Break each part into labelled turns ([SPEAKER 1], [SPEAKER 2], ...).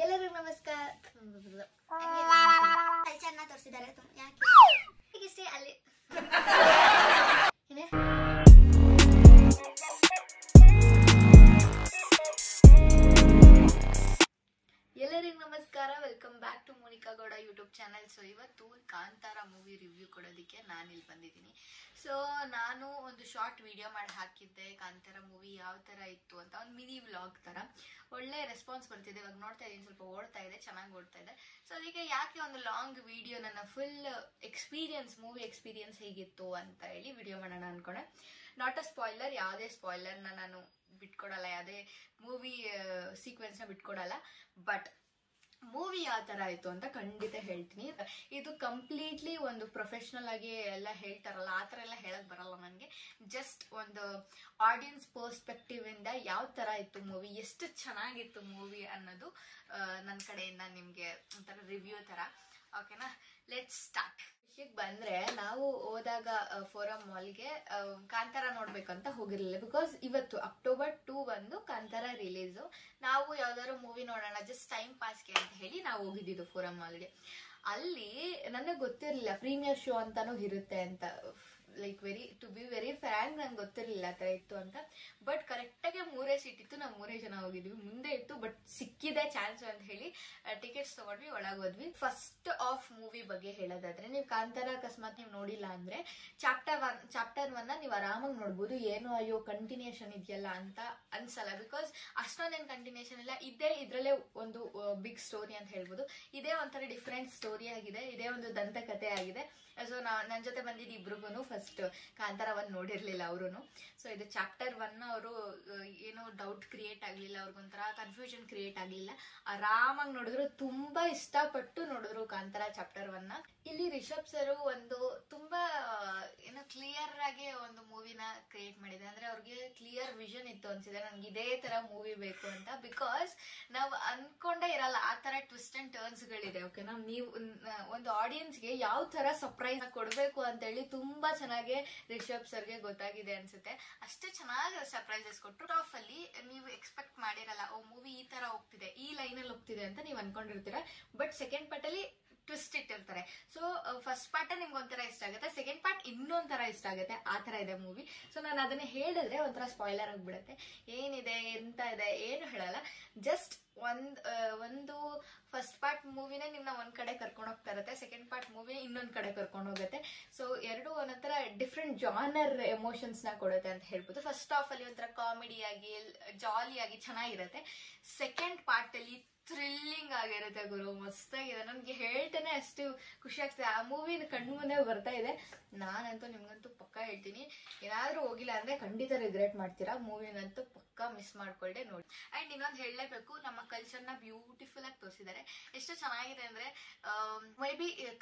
[SPEAKER 1] ಎಲ್ಲರಿಗೂ ನಮಸ್ಕಾರ. ಕಲ್ಚರ್ನ ತೋರಿಸಿದ್ದಾರೆ ಯಾಕೆ ಹೀಗಿಷ್ಟೇ ಅಲ್ಲಿ ಎಲ್ಲರಿಗೂ ನಮಸ್ಕಾರ. Welcome back to Monica Gowda YouTube channel. So ಇವತ್ತು ಕಾಂತಾರ ಮೂವಿ ರಿವ್ಯೂ ಕೊಡೋದಕ್ಕೆ ನಾನು ಇಲ್ಲಿ ಬಂದಿದ್ದೀನಿ. ಸೊ ನಾನು ಒಂದು ಶಾರ್ಟ್ ವಿಡಿಯೋ ಮಾಡಿ ಹಾಕಿದ್ದೆ, ಕಾಂತಾರ ಮೂವಿ ಯಾವ ಥರ ಇತ್ತು ಅಂತ, ಒಂದು ಮಿನಿ ವ್ಲಾಗ್ ಥರ. ಒಳ್ಳೆ ರೆಸ್ಪಾನ್ಸ್ ಬರ್ತಿದೆ. ಇವಾಗ ನೋಡ್ತಾ ಇದ್ದೀನಿ, ಸ್ವಲ್ಪ ಓಡ್ತಾ ಇದೆ, ಚೆನ್ನಾಗಿ ಓಡ್ತಾ ಇದೆ. ಸೊ ಅದಕ್ಕೆ ಯಾಕೆ ಒಂದು ಲಾಂಗ್ ವಿಡಿಯೋ ನನ್ನ ಫುಲ್ ಎಕ್ಸ್ಪೀರಿಯನ್ಸ್, ಮೂವಿ ಎಕ್ಸ್ಪೀರಿಯನ್ಸ್ ಹೇಗಿತ್ತು ಅಂತ ಹೇಳಿ ವಿಡಿಯೋ ಮಾಡೋಣ ಅನ್ಕೊಂಡೆ. ನಾಟ್ ಅ ಸ್ಪಾಯ್ಲರ್, ಯಾವುದೇ ಸ್ಪಾಯ್ಲರ್ನ ನಾನು ಬಿಟ್ಕೊಡಲ್ಲ, ಯಾವುದೇ ಮೂವಿ ಸೀಕ್ವೆನ್ಸ್ನ ಬಿಟ್ಕೊಡಲ್ಲ. ಬಟ್ ಮೂವಿ ಯಾವ ಥರ ಆಯಿತು ಅಂತ ಖಂಡಿತ ಹೇಳ್ತೀನಿ. ಇದು ಕಂಪ್ಲೀಟ್ಲಿ ಒಂದು ಪ್ರೊಫೆಷ್ನಲ್ ಆಗಿ ಎಲ್ಲ ಹೇಳ್ತಾರಲ್ಲ ಆ ಥರ ಎಲ್ಲ ಹೇಳಕ್ ಬರಲ್ಲ ನನಗೆ. ಜಸ್ಟ್ ಒಂದು ಆಡಿಯನ್ಸ್ ಪರ್ಸ್ಪೆಕ್ಟಿವ್ ಇಂದ ಯಾವ ಥರ ಇತ್ತು ಮೂವಿ, ಎಷ್ಟು ಚೆನ್ನಾಗಿತ್ತು ಮೂವಿ ಅನ್ನೋದು ನನ್ನ ಕಡೆಯಿಂದ ನಿಮಗೆ ಒಂಥರ ರಿವ್ಯೂ ಥರ. ಓಕೆನಾ, ಲೆಟ್ಸ್ ಸ್ಟಾರ್ಟ್. ವಿಷಯಕ್ಕೆ ಬಂದ್ರೆ, ನಾವು ಹೋದಾಗ ಫೋರಂ ಮಾಲ್ಗೆ ಕಾಂತಾರ ನೋಡ್ಬೇಕಂತ ಹೋಗಿರ್ಲಿಲ್ಲ. ಬಿಕಾಸ್ ಇವತ್ತು ಅಕ್ಟೋಬರ್ 2 ಬಂದು ಕಾಂತಾರ ರಿಲೀಸು. ನಾವು ಯಾವ್ದಾದ್ರು ಮೂವಿ ನೋಡೋಣ ಜಸ್ಟ್ ಟೈಮ್ ಪಾಸ್ಗೆ ಅಂತ ಹೇಳಿ ನಾವು ಹೋಗಿದ್ದಿದ್ದು ಫೋರಂ ಮಾಲ್ಗೆ. ಅಲ್ಲಿ ನನಗೆ ಗೊತ್ತಿರಲಿಲ್ಲ ಪ್ರೀಮಿಯರ್ ಶೋ ಅಂತಾನು ಇರುತ್ತೆ ಅಂತ. Like to be very frank, ನಂಗೆ ಗೊತ್ತಿರಲಿಲ್ಲ ಆ ಥರ ಇತ್ತು ಅಂತ. ಬಟ್ ಕರೆಕ್ಟಾಗಿ 3 ಸೀಟ್ ಇತ್ತು, ನಾವು 3 ಜನ ಹೋಗಿದ್ವಿ. ಮುಂದೆ ಇತ್ತು, ಬಟ್ ಸಿಕ್ಕಿದೆ ಚಾನ್ಸ್ ಅಂತ ಹೇಳಿ ಟಿಕೆಟ್ಸ್ ತಗೊಂಡ್ವಿ, ಒಳಗೋದ್ವಿ. ಫಸ್ಟ್ ಆಫ್ ಮೂವಿ ಬಗ್ಗೆ ಹೇಳೋದಾದ್ರೆ, ನೀವು ಕಾಂತಾರ ಅಕಸ್ಮಾತ್ ನೀವು ನೋಡಿಲ್ಲ ಅಂದ್ರೆ ಚಾಪ್ಟರ್ 1 ನೀವು ಆರಾಮಾಗಿ ನೋಡ್ಬೋದು. ಏನು ಅಯ್ಯೋ ಕಂಟಿನ್ಯೂಷನ್ ಇದೆಯಲ್ಲ ಅಂತ ಅನ್ಸಲ್ಲ. ಬಿಕಾಸ್ ಅಷ್ಟೊಂದೇನು ಕಂಟಿನ್ಯೂಷನ್ ಇಲ್ಲ. ಇದ್ರಲ್ಲೇ ಒಂದು ಬಿಗ್ ಸ್ಟೋರಿ ಅಂತ ಹೇಳ್ಬೋದು. ಇದೇ ಒಂಥರ ಡಿಫ್ರೆಂಟ್ ಸ್ಟೋರಿ ಆಗಿದೆ, ಇದೇ ಒಂದು ದಂತಕಥೆ ಆಗಿದೆ. ಸೊ ನನ್ನ ಜೊತೆ ಬಂದಿದ್ದು ಇಬ್ರಿಗೂ ಫಸ್ಟ್ ಕಾಂತಾರ 1 ನೋಡಿರ್ಲಿಲ್ಲ ಅವರು. ಸೊ ಇದು ಚಾಪ್ಟರ್ 1 ಅವರು ಏನೋ ಡೌಟ್ ಕ್ರಿಯೇಟ್ ಆಗ್ಲಿಲ್ಲ, ಅವ್ರಿಗೊಂಥರ ಕನ್ಫ್ಯೂಷನ್ ಕ್ರಿಯೇಟ್ ಆಗ್ಲಿಲ್ಲ, ಆರಾಮಾಗಿ ನೋಡಿದ್ರು. ತುಂಬಾ ಇಷ್ಟಪಟ್ಟು ನೋಡಿದ್ರು ಕಾಂತಾರ ಚಾಪ್ಟರ್ 1. ಇಲ್ಲಿ ರಿಷಬ್ ಸರ್ ಒಂದು ತುಂಬಾ ಏನೋ ಕ್ಲಿಯರ್ ಆಗಿ ಒಂದು ಮೂವಿನ ಕ್ರಿಯೇಟ್ ಮಾಡಿದೆ. ಅಂದ್ರೆ ಅವ್ರಿಗೆ ಕ್ಲಿಯರ್ ವಿಷನ್ ಇತ್ತು ಅನ್ಸಿದೆ, ನನ್ಗೆ ಇದೇ ತರ ಮೂವಿ ಬೇಕು ಅಂತ. ಬಿಕಾಸ್ ನಾವು ಅನ್ಕೊಂಡೇ ಇರಲ್ಲ ಆ ತರ ಟ್ವಿಸ್ಟ್ ಅಂಡ್ ಟರ್ನ್ಸ್ ಗಳಿದೆ. ಓಕೆನಾ, ನೀವು ಒಂದು ಆಡಿಯನ್ಸ್ಗೆ ಯಾವ ತರ ಸರ್ಪ್ರೈಸ್ ಕೊಡ್ಬೇಕು ಅಂತ ಹೇಳಿ ತುಂಬಾ ಚೆನ್ನಾಗಿ ರಿಷಬ್ ಸರ್ಗೆ ಗೊತ್ತಾಗಿದೆ ಅನ್ಸುತ್ತೆ. ಅಷ್ಟೇ ಚೆನ್ನಾಗಿ ಸರ್ಪ್ರೈಸಸ್ ಕೊಟ್ಟು ಟಾಪ್ ಅಲ್ಲಿ ನೀವು ಎಕ್ಸ್ಪೆಕ್ಟ್ ಮಾಡಿರಲ್ಲ, ಓ ಮೂವಿ ಈ ತರ ಹೋಗ್ತಿದೆ, ಈ ಲೈನ್ ಅಲ್ಲಿ ಹೋಗ್ತಿದೆ ಅಂತ ನೀವು ಅನ್ಕೊಂಡಿರ್ತೀರ. ಬಟ್ ಸೆಕೆಂಡ್ ಪಾರ್ಟ್ ಅಲ್ಲಿ ಟ್ವಿಸ್ಟ್ ಇಟ್ಟಿರ್ತಾರೆ. ಸೊ ಫಸ್ಟ್ ಪಾರ್ಟ್ ನಿಮ್ಗೆ ಒಂಥರ ಇಷ್ಟ ಆಗುತ್ತೆ, ಸೆಕೆಂಡ್ ಪಾರ್ಟ್ ಇನ್ನೊಂಥರ ಇಷ್ಟ ಆಗುತ್ತೆ. ಆ ತರ ಇದೆ ಮೂವಿ. ಸೊ ನಾನು ಅದನ್ನ ಹೇಳಿದ್ರೆ ಒಂಥರ ಸ್ಪಾಯ್ಲರ್ ಆಗ್ಬಿಡುತ್ತೆ. ಏನಿದೆ ಎಂತ ಇದೆ ಏನು ಹೇಳಲ್ಲ. ಜಸ್ಟ್ ಒಂದು ಫಸ್ಟ್ ಪಾರ್ಟ್ ಮೂವಿನೇ ನಿಮ್ನ ಒಂದ್ ಕಡೆ ಕರ್ಕೊಂಡು ಹೋಗ್ತಾ ಇರುತ್ತೆ, ಸೆಕೆಂಡ್ ಪಾರ್ಟ್ ಮೂವಿ ಇನ್ನೊಂದ್ ಕಡೆ ಕರ್ಕೊಂಡು ಹೋಗುತ್ತೆ. ಸೊ ಎರಡು ಒಂಥರ ಡಿಫ್ರೆಂಟ್ ಜಾನರ್ ಎಮೋಷನ್ಸ್ ನ ಕೊಡುತ್ತೆ ಅಂತ ಹೇಳ್ಬೋದು. ಫಸ್ಟ್ ಹಾಫ್ ಅಲ್ಲಿ ಒಂಥರ ಕಾಮಿಡಿ ಆಗಿ ಜಾಲಿಯಾಗಿ ಚೆನ್ನಾಗಿರುತ್ತೆ. ಸೆಕೆಂಡ್ ಪಾರ್ಟ್ ಅಲ್ಲಿ ಥ್ರಿಲ್ಲಿಂಗ್ ಆಗಿರುತ್ತೆ ಗುರು, ಮಸ್ತಾಗಿದೆ. ನನ್ಗೆ ಹೇಳ್ತೇನೆ ಅಷ್ಟು ಖುಷಿ ಆಗ್ತದೆ. ಆ ಮೂವಿ ಕಣ್ಣು ಮುಂದೆ ಬರ್ತಾ ಇದೆ. ನಾನಂತೂ ನಿಮ್ಗಂತೂ ಪಕ್ಕ ಹೇಳ್ತೀನಿ, ಏನಾದ್ರೂ ಹೋಗಿಲ್ಲ ಅಂದ್ರೆ ಖಂಡಿತ ರಿಗ್ರೆಟ್ ಮಾಡ್ತೀರಾ. ಮೂವಿನಂತೂ ಪಕ್ಕ ಮಿಸ್ ಮಾಡ್ಕೊಳ್ದೆ ನೋಡಿ. ಅಂಡ್ ಇನ್ನೊಂದು ಹೇಳಲೇಬೇಕು, ನಮ್ಮ ಕಲ್ಚರ್ನ ಬ್ಯೂಟಿಫುಲ್ ಆಗಿ ತೋರಿಸಿದ್ದಾರೆ. ಎಷ್ಟು ಚೆನ್ನಾಗಿದೆ ಅಂದ್ರೆ, ಮೇ ಬಿ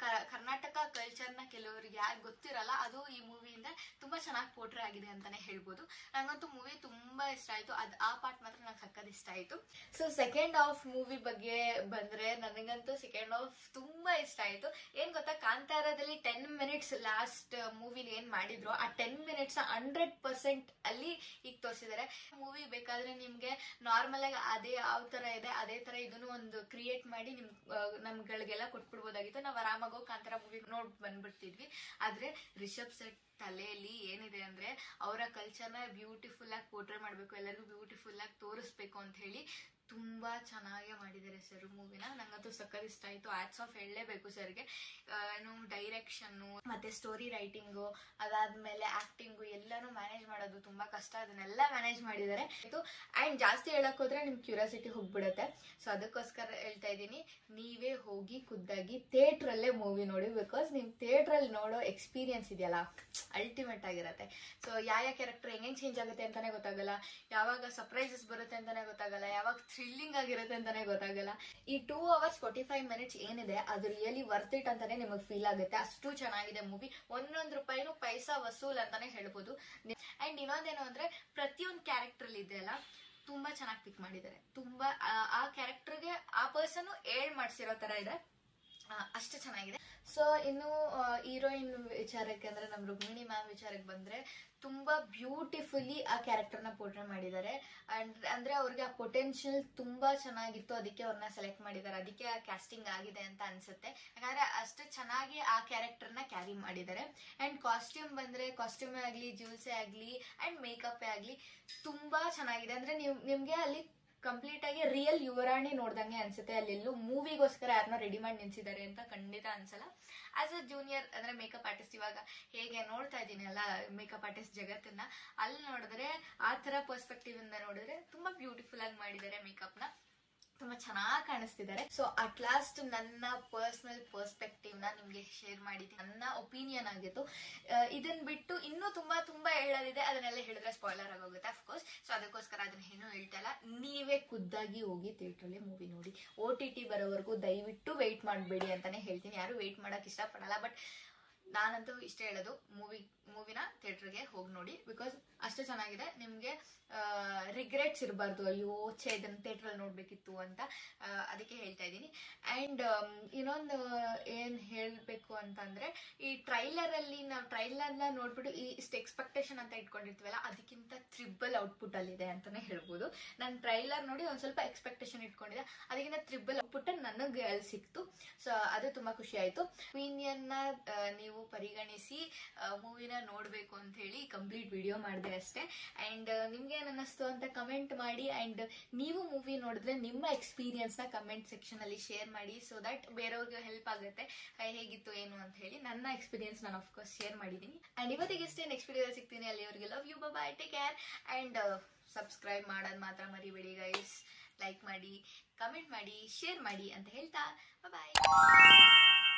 [SPEAKER 1] ಕರ್ನಾಟಕ ಕಲ್ಚರ್ನ ಕೆಲವರಿಗೆ ಯಾರು ಗೊತ್ತಿರಲ್ಲ, ಅದು ಈ ಮೂವಿಯಿಂದ ತುಂಬಾ ಚೆನ್ನಾಗಿ ಪೋಟ್ರೆ ಆಗಿದೆ ಅಂತಾನೆ ಹೇಳ್ಬೋದು. ನಂಗಂತೂ ಮೂವಿ ತುಂಬಾ ಇಷ್ಟ ಆಯ್ತು. ಆ ಪಾರ್ಟ್ ಮಾತ್ರ ನಂಗೆ ಸಕ್ಕತ್ ಇಷ್ಟ ಆಯ್ತು. ಸೊ ಸೆಕೆಂಡ್ ಹಾಫ್ ಮೂವಿ ಬಗ್ಗೆ ಬಂದ್ರೆ, ನನಗಂತೂ ಸೆಕೆಂಡ್ ಹಾಫ್ ತುಂಬಾ ಇಷ್ಟ ಆಯ್ತು. ಏನ್ ಗೊತ್ತಾ, ಕಾಂತಾರದಲ್ಲಿ 10 ಮಿನಿಟ್ಸ್ ಲಾಸ್ಟ್ ಮೂವಿಲಿ ಏನ್ ಮಾಡಿದ್ರು, ಆ 10 ಮಿನಿಟ್ಸ್ 100% ಅಲ್ಲಿ ಈಗ ತೋರಿಸಿದ್ದಾರೆ. ಮೂವಿ ಬೇಕಾದ್ರೆ ನಿಮ್ಗೆ ನಾರ್ಮಲ್ ಆಗಿ ಅದೇ ಯಾವ ತರ ಇದೆ ಅದೇ ತರ ಇದನ್ನು ಒಂದು ಕ್ರಿಯೇಟ್ ಮಾಡಿ ನಮ್ಗಳಿಗೆಲ್ಲ ಕೊಟ್ಬಿಡ್ಬೋದಾಗಿತ್ತು. ನಾವ್ ಆರಾಮಾಗಿ ಹೋಗಿ ಕಾಂತಾರ ಮೂವಿ ನೋಡ್ ಬಂದ್ಬಿಡ್ತಿದ್ವಿ. ಆದ್ರೆ ರಿಷಬ್ ಸೆಟ್ ತಲೆಯಲ್ಲಿ ಏನಿದೆ ಅಂದ್ರೆ, ಅವರ ಕಲ್ಚರ್ನ ಬ್ಯೂಟಿಫುಲ್ ಆಗಿ ಪೋರ್ಟ್ರೇ ಮಾಡ್ಬೇಕು, ಎಲ್ಲರಿಗೂ ಬ್ಯೂಟಿಫುಲ್ ಆಗಿ ತೋರಿಸ್ಬೇಕು ಅಂತ ಹೇಳಿ ತುಂಬಾ ಚೆನ್ನಾಗಿ ಮಾಡಿದ್ದಾರೆ ಸರ್ ಮೂವಿನ. ನಂಗಂತೂ ಸಕ್ಕತ್ ಇಷ್ಟ ಆಯ್ತು. ಆಟ್ಸ್ ಆಫ್ ಹೇಳಲೇಬೇಕು ಸರ್ಗೆ. ಏನು ಡೈರೆಕ್ಷನ್ನು ಮತ್ತೆ ಸ್ಟೋರಿ ರೈಟಿಂಗು, ಅದಾದ್ಮೇಲೆ ಆಕ್ಟಿಂಗು ಎಲ್ಲಾನು ಮ್ಯಾನೇಜ್ ಮಾಡೋದು ತುಂಬಾ ಕಷ್ಟ, ಅದನ್ನೆಲ್ಲ ಮ್ಯಾನೇಜ್ ಮಾಡಿದ್ದಾರೆ. ಅಂಡ್ ಜಾಸ್ತಿ ಹೇಳಕ್ ಹೋದ್ರೆ ನಿಮ್ ಕ್ಯೂರಿಯಾಸಿಟಿ ಹೋಗ್ಬಿಡುತ್ತೆ. ಸೊ ಅದಕ್ಕೋಸ್ಕರ ಹೇಳ್ತಾ ಇದ್ದೀನಿ, ನೀವೇ ಹೋಗಿ ಖುದ್ದಾಗಿ ಥಿಯೇಟರ್ ಅಲ್ಲೇ ಮೂವಿ ನೋಡಿ. ಬಿಕಾಸ್ ನಿಮ್ ಥಿಯೇಟರ್ ಅಲ್ಲಿ ನೋಡೋ ಎಕ್ಸ್ಪೀರಿಯನ್ಸ್ ಇದೆಯಲ್ಲ, ಅಲ್ಟಿಮೇಟ್ ಆಗಿರತ್ತೆ. ಸೊ ಯಾವ ಕ್ಯಾರೆಕ್ಟರ್ ಹೆಂಗ್ ಚೇಂಜ್ ಆಗುತ್ತೆ ಅಂತಾನೆ ಗೊತ್ತಾಗಲ್ಲ, ಯಾವಾಗ ಸರ್ಪ್ರೈಸಸ್ ಬರುತ್ತೆ ಅಂತಾನೆ ಗೊತ್ತಾಗಲ್ಲ, ಯಾವಾಗ ಥ್ರಿಲ್ಲಿಂಗ್ ಆಗಿರುತ್ತೆ ಅಂತಾನೆ ಗೊತ್ತಾಗಲ್ಲ. ಈ 2 hours 45 minutes ಏನಿದೆ ಅದು ರಿಯಲಿ ವರ್ತ್ ಇಟ್ ಅಂತಾನೆ ನಿಮಗೆ ಫೀಲ್ ಆಗುತ್ತೆ. ಅಷ್ಟು ಚೆನ್ನಾಗಿದೆ ಮೂವಿ. 1 ರೂಪಾಯಿನೂ ಪೈಸಾ ವಸೂಲ್ ಅಂತಾನೆ ಹೇಳ್ಬೋದು. ಅಂಡ್ ಇನ್ನೊಂದೇನು ಅಂದ್ರೆ, ಪ್ರತಿಯೊಂದು ಕ್ಯಾರೆಕ್ಟರ್ ಅಲ್ಲಿ ಇದೆಯಲ್ಲ ತುಂಬಾ ಚೆನ್ನಾಗಿ ಪಿಕ್ ಮಾಡಿದ್ದಾರೆ. ತುಂಬಾ ಆ ಕ್ಯಾರೆಕ್ಟರ್ಗೆ ಆ ಪರ್ಸನ್ ಏಳ್ ಮಾಡ್ಸಿರೋ ತರ ಇದೆ. ಅಷ್ಟು ಚೆನ್ನಾಗಿದೆ. ಸೊ ಇನ್ನು ಹೀರೋಯಿನ್ ವಿಚಾರಕ್ಕೆ ಅಂದ್ರೆ ನಮ್ಮ ರುಕ್ಮಿಣಿ ಮ್ಯಾಮ್ ವಿಚಾರಕ್ಕೆ ಬಂದ್ರೆ ತುಂಬಾ ಬ್ಯೂಟಿಫುಲಿ ಆ ಕ್ಯಾರೆಕ್ಟರ್ನ ಪೋರ್ಟ್ರೇ ಮಾಡಿದ್ದಾರೆ. ಅಂದ್ರೆ ಅವ್ರಿಗೆ ಆ ಪೊಟೆನ್ಶಿಯಲ್ ತುಂಬಾ ಚೆನ್ನಾಗಿತ್ತು, ಅದಕ್ಕೆ ಅವ್ರನ್ನ ಸೆಲೆಕ್ಟ್ ಮಾಡಿದ್ದಾರೆ, ಅದಕ್ಕೆ ಆ ಕ್ಯಾಸ್ಟಿಂಗ್ ಆಗಿದೆ ಅಂತ ಅನ್ಸುತ್ತೆ. ಯಾಕಂದ್ರೆ ಅಷ್ಟು ಚೆನ್ನಾಗಿ ಆ ಕ್ಯಾರೆಕ್ಟರ್ನ ಕ್ಯಾರಿ ಮಾಡಿದ್ದಾರೆ. ಅಂಡ್ ಕಾಸ್ಟ್ಯೂಮ್ ಬಂದ್ರೆ ಕಾಸ್ಟ್ಯೂಮೇ ಆಗ್ಲಿ, ಜ್ಯೂಲ್ಸೇ ಆಗ್ಲಿ ಅಂಡ್ ಮೇಕಪ್ ಆಗ್ಲಿ ತುಂಬಾ ಚೆನ್ನಾಗಿದೆ. ಅಂದ್ರೆ ನಿಮ್ಗೆ ಅಲ್ಲಿ ಕಂಪ್ಲೀಟ್ ಆಗಿ ರಿಯಲ್ ಯುವರಾಣಿ ನೋಡ್ದಂಗೆ ಅನ್ಸುತ್ತೆ. ಅಲ್ಲೆಲ್ಲೂ ಮೂವಿಗೋಸ್ಕರ ಯಾರನ್ನ ರೆಡಿ ಮಾಡಿ ನಿಲ್ಸಿದ್ದಾರೆ ಅಂತ ಖಂಡಿತ ಅನ್ಸಲ್ಲ. ಆಸ್ ಅ ಜೂನಿಯರ್ ಅಂದ್ರೆ ಮೇಕಪ್ ಆರ್ಟಿಸ್ಟ್ ಇವಾಗ ಹೇಗೆ ನೋಡ್ತಾ ಇದ್ದೀನಿ ಅಲ್ಲ ಮೇಕಪ್ ಆರ್ಟಿಸ್ಟ್ ಜಗತ್ತನ್ನ, ಅಲ್ಲಿ ನೋಡಿದ್ರೆ ಆ ತರ ಪರ್ಸ್ಪೆಕ್ಟಿವ್ ಇಂದ ನೋಡಿದ್ರೆ ತುಂಬಾ ಬ್ಯೂಟಿಫುಲ್ ಆಗಿ ಮಾಡಿದ್ದಾರೆ ಮೇಕಪ್ ನ, ತುಂಬಾ ಚೆನ್ನಾಗಿ ಕಾಣಿಸ್ತಿದ್ದಾರೆ. ಸೊ ಅಟ್ ಲಾಸ್ಟ್ ನನ್ನ ಪರ್ಸನಲ್ ಪರ್ಸ್ಪೆಕ್ಟಿವ್ ನ ನಿಮ್ಗೆ ಶೇರ್ ಮಾಡಿದ್ದೀನಿ, ನನ್ನ ಒಪಿನಿಯನ್ ಆಗಿತ್ತು. ಇದನ್ ಬಿಟ್ಟು ಇನ್ನೂ ತುಂಬಾ ಹೇಳೋದಿದೆ, ಅದನ್ನೆಲ್ಲ ಹೇಳಿದ್ರೆ ಸ್ಪಾಯ್ಲರ್ ಆಗೋಗುತ್ತೆ ಅಫ್ಕೋರ್ಸ್. ಸೊ ಅದಕ್ಕೋಸ್ಕರ ಅದನ್ನ ಏನೂ ಹೇಳ್ತಾ ಇಲ್ಲ. ನೀವೇ ಖುದ್ದಾಗಿ ಹೋಗಿ ಥಿಯೇಟ್ರಲ್ಲಿ ಮೂವಿ ನೋಡಿ. OTT ಬರೋವರೆಗೂ ದಯವಿಟ್ಟು ವೆಯ್ಟ್ ಮಾಡಬೇಡಿ ಅಂತಾನೆ ಹೇಳ್ತೀನಿ. ಯಾರು ವೆಯ್ಟ್ ಮಾಡಕ್ ಇಷ್ಟಪಡಲ್ಲ, ಬಟ್ ನಾನಂತೂ ಇಷ್ಟೇ ಹೇಳೋದು, ಮೂವಿನ ಥಿಯೇಟರ್ಗೆ ಹೋಗಿ ನೋಡಿ. ಬಿಕಾಸ್ ಅಷ್ಟು ಚೆನ್ನಾಗಿದೆ. ನಿಮ್ಗೆ ರಿಗ್ರೆಟ್ಸ್ ಇರಬಾರ್ದು, ಅಯ್ಯೋ ಇದನ್ನ ಥಿಯೇಟ್ರಲ್ಲಿ ನೋಡ್ಬೇಕಿತ್ತು ಅಂತ, ಅದಕ್ಕೆ ಹೇಳ್ತಾ ಇದ್ದೀನಿ. ಅಂಡ್ ಇನ್ನೊಂದು ಏನ್ ಹೇಳ್ಬೇಕು ಅಂತಂದ್ರೆ, ಈ ಟ್ರೈಲರ್ ಅಲ್ಲಿ ನಾವು ಟ್ರೈಲರ್ನ ನೋಡ್ಬಿಟ್ಟು ಇಷ್ಟು ಎಕ್ಸ್ಪೆಕ್ಟೇಷನ್ ಅಂತ ಇಟ್ಕೊಂಡಿರ್ತೀವಲ್ಲ, ಅದಕ್ಕಿಂತ ತ್ರಿಬಲ್ ಔಟ್ಪುಟ್ ಅಲ್ಲಿದೆ ಅಂತಾನೆ ಹೇಳ್ಬೋದು. ನಾನು ಟ್ರೈಲರ್ ನೋಡಿ ಒಂದ್ ಸ್ವಲ್ಪ ಎಕ್ಸ್ಪೆಕ್ಟೇಷನ್ ಇಟ್ಕೊಂಡಿದ್ದೆ, ಅದಕ್ಕಿಂತ ತ್ರಿಬಲ್ ಔಟ್ಪುಟ್ ನನಗೆ ಅಲ್ಲಿ ಸಿಕ್ತು. ಸೊ ಅದು ತುಂಬಾ ಖುಷಿ ಆಯ್ತು. ಒಪಿನಿಯನ್ನ ನೀವು ಪರಿಗಣಿಸಿ ಮೂವಿನ ನೋಡ್ಬೇಕು ಅಂತ ಹೇಳಿ ಕಂಪ್ಲೀಟ್ ವಿಡಿಯೋ ಮಾಡಿದೆ ಅಷ್ಟೇ. ಅಂಡ್ ನಿಮ್ಗೆ ಏನ್ ಅನ್ನಿಸ್ತು ಅಂತ ಕಮೆಂಟ್ ಮಾಡಿ. ಅಂಡ್ ನೀವು ಮೂವಿ ನೋಡಿದ್ರೆ ನಿಮ್ಮ ಎಕ್ಸ್ಪೀರಿಯನ್ಸ್ ನ ಕಮೆಂಟ್ ಸೆಕ್ಷನ್ ಅಲ್ಲಿ ಶೇರ್ ಮಾಡಿ, ಸೊ ದಟ್ ಬೇರೆಯವ್ರಿಗೆ ಹೆಲ್ಪ್ ಆಗುತ್ತೆ ಹೇಗಿತ್ತು ಏನು ಅಂತ ಹೇಳಿ. ನನ್ನ ಎಕ್ಸ್ಪೀರಿಯನ್ಸ್ ನಾನು ಆಫ್ಕೋರ್ಸ್ ಶೇರ್ ಮಾಡಿದ್ದೀನಿ. ಅಂಡ್ ಇವತ್ತಿಗೆ ಇಷ್ಟೇ, ನೆಕ್ಸ್ಟ್ ವಿಡಿಯೋ ಸಿಗ್ತೀನಿ. ಅಲ್ಲಿವರೆಗೆ love you, bye, take care. And subscribe ಮಾಡೋದು ಮಾತ್ರ ಮರಿಬೇಡಿ ಗೈಸ್. ಲೈಕ್ ಮಾಡಿ, ಕಮೆಂಟ್ ಮಾಡಿ, ಶೇರ್ ಮಾಡಿ ಅಂತ ಹೇಳ್ತಾ ಬಾಯ್.